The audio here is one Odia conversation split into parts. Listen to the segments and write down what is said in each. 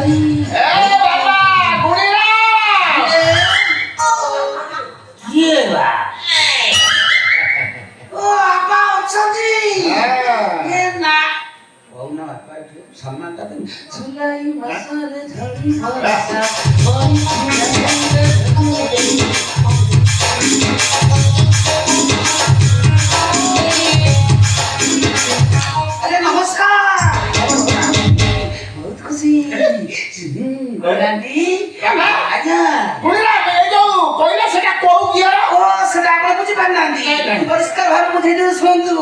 ଧରି ବାବା ଗୁଣିରା କିଏ ବା ଓ ବାପା ଅଛନ୍ତି ଏ ନା କହୁନ ବାପା ଏଠି ସମ୍ମାନଟା ଦେବି ଜୁଲାଇ ମାସରେ ଝଡ଼ି ବର୍ଷା अरे नमस्कार बहुत खुशी गलांटी आजा ଗୁଣିରା ଏ ଯୋଉ କହିଲା ସେଟା କୋଉ ଝିଅର ओ ସେଟା ଆପଣ ବୁଝି ପାରୁନାହାନ୍ତି ପରିଷ୍କାର ଭାବେ ବୁଝେଇ ଦେଉ ଶୁଣନ୍ତୁ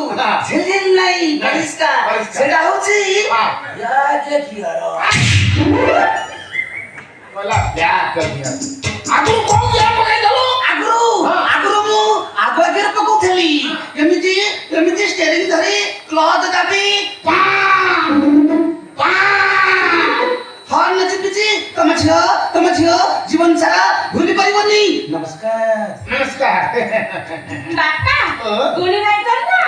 ଝିଲଝିଲ ନାହିଁ ପରିଷ୍କାର ସେଟା ହଉଛି ରାଜ ଝିଅର କହିଲା ବ୍ୟାଗ ଝିଅ ଆଗରୁ କୋଉ ଝିଅ ପକେଇଦେଲୁ ଆଗରୁ ମୁଁ ଆଗୁଆ ଗିଅର ପକଉଥିଲି ଏମିତି ଏମିତି ଷ୍ଟେରିଂ ଧରି କ୍ଲଚ୍ ଦାବି ହର୍ନ ଚିପିଛି ତମ ଝିଅ ଜୀବନ ସାରା ଭୁଲି ପାରିବନି ନମସ୍କାର ନମସ୍କାର ବାପା ଗୁଣି ଭାଇ କର ନା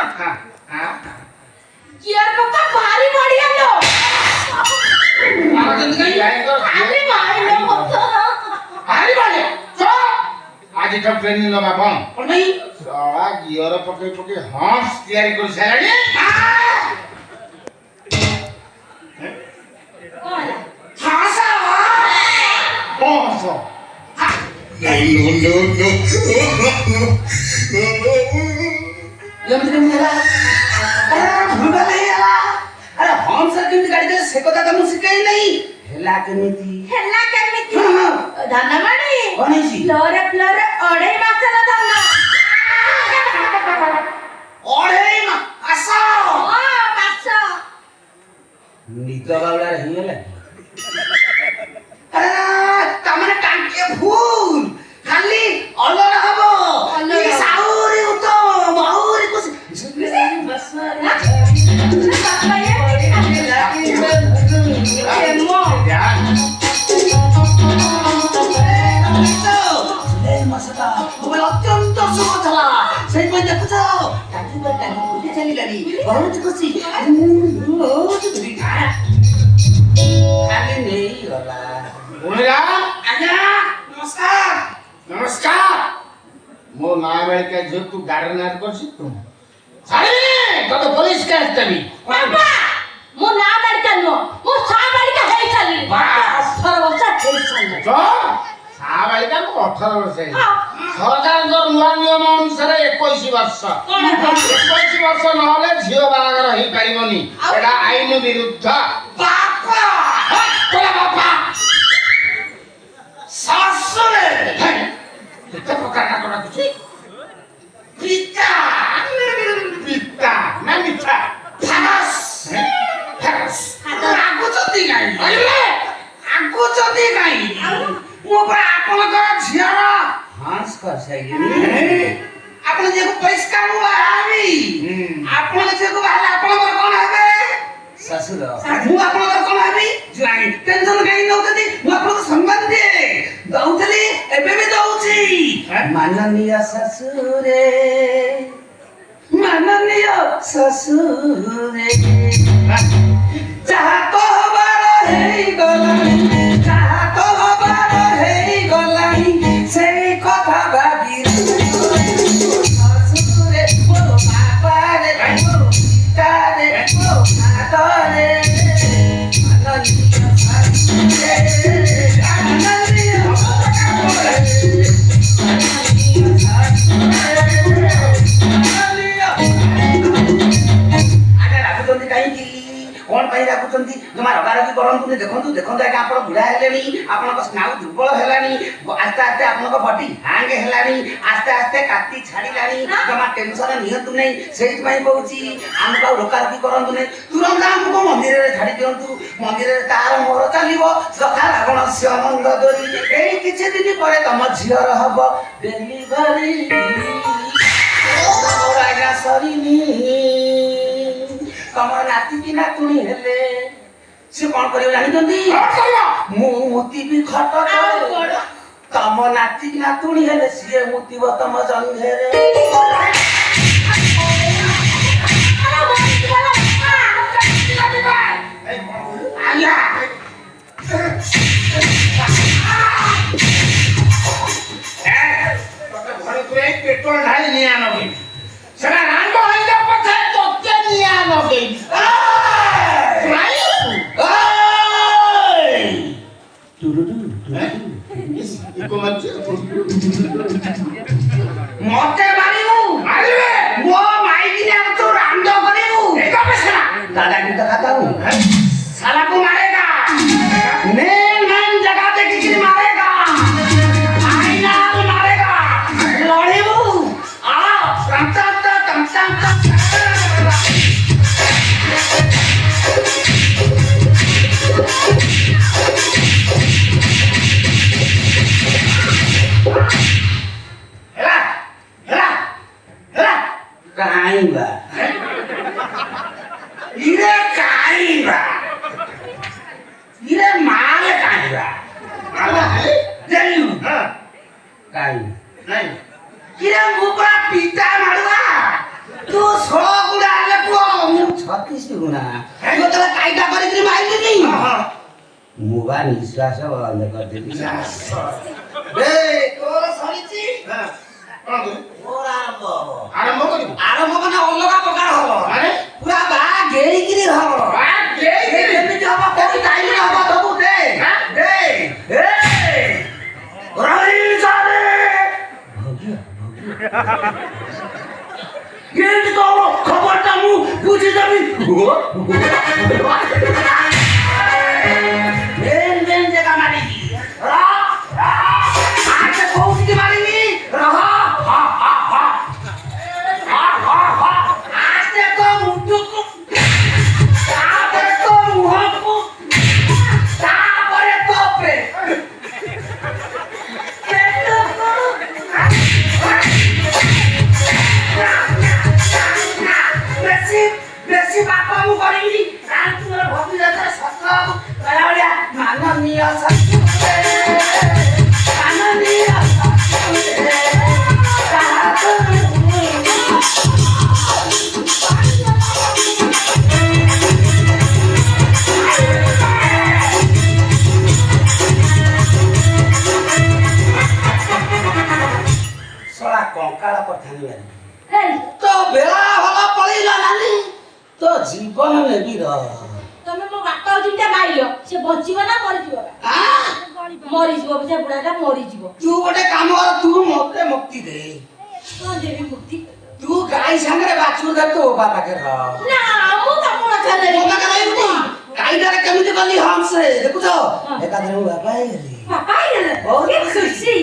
କିଆର ପକା ଭାରି ବଢିଆ लो ଖାଲି ଭାଇ लो ଭାରି ବଢିଆ ଆଜି ତ ଟ୍ରେନିଂ ନବା କଣ କଣ ଭାଇ ଶଳା ଗିଅର ପକେଇ ପକେଇ ହଂସ ତିଆରି କରି ସାରିଲାଣି ହଂସ ଏମିତି କେମିତି ହେଲା ଭୁଲ ହେଇଗଲା ଆରେ ହମ୍ସ କେମିତି ଗାଡି ଦେ ସେ କଥା ତ ମୁଁ ଶିଖେଇ ନାହିଁ ହେଲା କେମିତି ହେଲା କେମିତି ହଁ। ଧନମଣି କଣ ହେଇଛି ଫ୍ଲୋରେ ଅଢେଇ ମାସର ଧନ ଅଢେଇ ମାସ ମାସ ନିଦ ବାଉଳାରେ ହେଇଗଲା ଆରେ ତାମାନେ ଟାଙ୍କିଏ ଫୁଲ ଖାଲି ଅଲଗା ହବ ଅଲଗା। ସାହୁରି ଉତ୍ତମ ଆହୁରି ଖୁସି ଅତ୍ୟନ୍ତ ସୁଖ ଥିଲା ସେଇଥିପାଇଁ ଦେଖୁଛ ଟାଙ୍କି ବୁଲି ଚାଲିଲାଣି ବହୁତ ଖୁସି ଖାଲି ନେଇଗଲା ଗୁଣିରା ଆଜ୍ଞା ନମସ୍କାର ନମସ୍କାର ମୋ ନାଁ ବେଳିକା ଝିଅ ତୁ ଗାଡି ନାଟ କରିଛୁ ତୁ ଛାଡ଼ିବି ତତେ ପୋଲିସ କେସ୍ ଦେବି ବାପା ମୁଁ ନା ବାଳିକା ନୁହଁ ମୁଁ ସା ବାଳିକା ହେଇ ସାରିଲିଣି 18 ବର୍ଷ ହେଇ ସାରିଲିଣି ସାବାଳିକାକୁ 18 ବର୍ଷ ସରକାରଙ୍କ ନୂଆ ନିୟମ ଅନୁସାରେ 21 ବର୍ଷ 21 ବର୍ଷ ନହେଲେ ଝିଅ ବାହାଘର ହେଇପାରିବନି ଏଟା ଆଇନ ବିରୁଦ୍ଧ ବାପା ବାପା ଶାଶୁରେ କେତେ ପ୍ରକାର ନାକ ଡାକୁଛି ପିତା ପିତା ନା ମିଠା ଫାସ୍ ଫେରସ୍ ଆଗୁଛନ୍ତି କାଇଁ ମୁଁ ପରା ଆପଣଙ୍କ ଝିଅର ହଂସ କରିସାରିଲିଣି ଆପଣ ଝିଅକୁ ପରିଷ୍କାର ମୁଁ ବାହାବି ଆପଣଙ୍କ ଝିଅକୁ ବାହାରିଲେ ଆପଣଙ୍କର କଣ ହେବେ ଶ୍ୱଶୁର ମୁଁ ଆପଣଙ୍କର କଣ ହେବି ଜ୍ୱାଇଁ ଟେନସନ କାହିଁ ନଉଛନ୍ତି ମୁଁ ଆପଣଙ୍କୁ ସମ୍ମାନ ଦିଏ ଦଉଥିଲି ଏବେ ବି ଦଉଛି ମାନନୀୟ ଶ୍ୱଶୁରେ ଯାହା ତ ହବାର ହେଇଗଲାଣି ସେଇ କଥା ଭାବି ଶ୍ୱଶୁରେ ମୋ ବାପାରେ ମୋ ପିତାରେ ମୋ ମାତାରେ ମାନନୀୟ ଶାଶୁରେ କାହିଁକି କଣ ପାଇଁ ଡାକୁଛନ୍ତି ଜମା ରଗାରଗି କରନ୍ତୁନି ଦେଖନ୍ତୁ ଆଜ୍ଞା ଆପଣ ବୁଢା ହେଲେଣି ଆପଣଙ୍କ ସ୍ନାୟୁ ଦୁର୍ବଳ ହେଲାଣି ଆସ୍ତେ ଆସ୍ତେ ଆପଣଙ୍କ ବଡି ହ୍ୟାଙ୍ଗ ହେଲାଣି ଆସ୍ତେ ଆସ୍ତେ କାତି ଛାଡ଼ିଲାଣି ଜମା ଟେନସନ ନିଅନ୍ତୁ ନାହିଁ ସେଇଥିପାଇଁ କହୁଛି ଆମକୁ ଆଉ ରୋକାରୋକି କରନ୍ତୁ ନାହିଁ ତୁରନ୍ତ ଆମକୁ ମନ୍ଦିରରେ ଛାଡ଼ି ଦିଅନ୍ତୁ ମନ୍ଦିରରେ ତାର ମୋର ଚାଲିବ ଯଥା ରାବଣ ସ୍ୟ ମନ୍ଦ ଦୋରି ଏଇ କିଛି ଦିନ ପରେ ତମ ଝିଅର ହବ ଡେଲିଭରି ଆଜ୍ଞା ସରିନି ତମର ନାତି କି ନାତୁଣୀ ହେଲେ ସେ କଣ କରିବ ଜାଣିଛନ୍ତି ମୁଁ ମୁତିବି ଖଟ ତଳେ ତମ ନାତି କି ନାତୁଣୀ ହେଲେ ସିଏ ମୁତିବ ତମ ଜଙ୍ଘରେ ଆଜ୍ଞା ପେଟ୍ରୋଲ ଢାଳି ନିଆଁ ନଗେଇ ସେଟା ରାଣ୍ଡ ହେଇଯାଉ ପଛେ ତତେ ନିଆଁ ନଗେଇ ମତେ ମାରିବୁ ମାରିବେ ମୋ ମାଇକିନା ତୁ ରାଣ୍ଡ କରିବୁ दादा की तो खाता हूँ साला को मारेगा मेन जगह पे किसी मारेगा आईना को मारेगा लड़ेबू आ तमता हेला हेला हेला कहाँ बा इरे काईबा इरे माल काईबा जल्लू काई नहीं इरे मुपरा पिता मारुआ तू 16 गुणा आले पुओ मु 36 गुणा मो तला काईटा करी कि माइली नहीं मुबा निश्वास बंद कर देली ए तोर सरीची मोर आरंभ आरंभ कना अलगा प्रकार हो अरे पूरा बा गेईकिरी हबो केमिति हबो कोई टाइम हबो दबु दे दे ए रही सारे ये तो खबरटा मु बुझी जाबी बेन जगह मारी रा आज कोउसी की मारी रहा हा हा हा आज को मुट्ठू को तापर तो मुह को तापर तो पे पेट को बेसी बापा मु करिबी कान तुमर भक्ति जात्रा सत्र कलावलिया माननीय सत्य माननीय सला कंकाळ पठानी ହେଇ तो बेला होला पळीला नानी तो जीवन नेबी र ତମେ ମୋ ବାପା ଯେମିତି ମାଇଲ ସେ ବଞ୍ଚିବ ନା ମରିଯିବ ମରିଯିବ ସେ ବୁଢାଟା ମରିଯିବ तू गोटे काम कर तू मते मुक्ति दे କଣ ଦେବି ମୁକ୍ତି तू गाई संगे बाछू दे तो बापा के र ନା ମୁଁ ତମ କଥାରେ मोटा का नहीं बुटी गाईदारे केमिति गली हम से देखु तो एकादरे मु बापा हे ବାପା ହେଇଗଲେ ବହୁତ କି ଖୁସି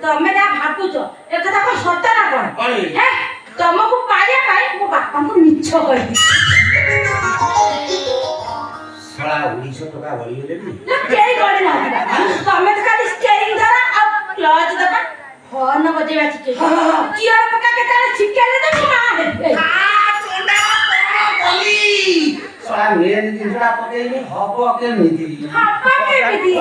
ତମେ ଯାହା ଭାବୁଛ ଏ କଥା କଣ ସତ ନା କଣ କଣ? ହେ ତମକୁ ପାଇବା ପାଇଁ ମୋ ବାପାଙ୍କୁ ମିଛ କହିବି सला 1900 टका बळी गेले नी ନା କେହି ଗଳି ନାହାନ୍ତି ତମେ ତ ଖାଲି ଷ୍ଟେରିଂ ଧର ଆଉ କ୍ଲଚ୍ ଦବା ହର୍ନ ବଜେଇବା ଶିଖେଇ ଚିଅର ପକା କେତେବେଳେ ଶିଖେଇଲେ ତ ମୁଁ ମା ହେବି आ चोंडा कोण बोली सला मेन जिंजडा पकेइनी हबो केमिति ବାପା କେମିତି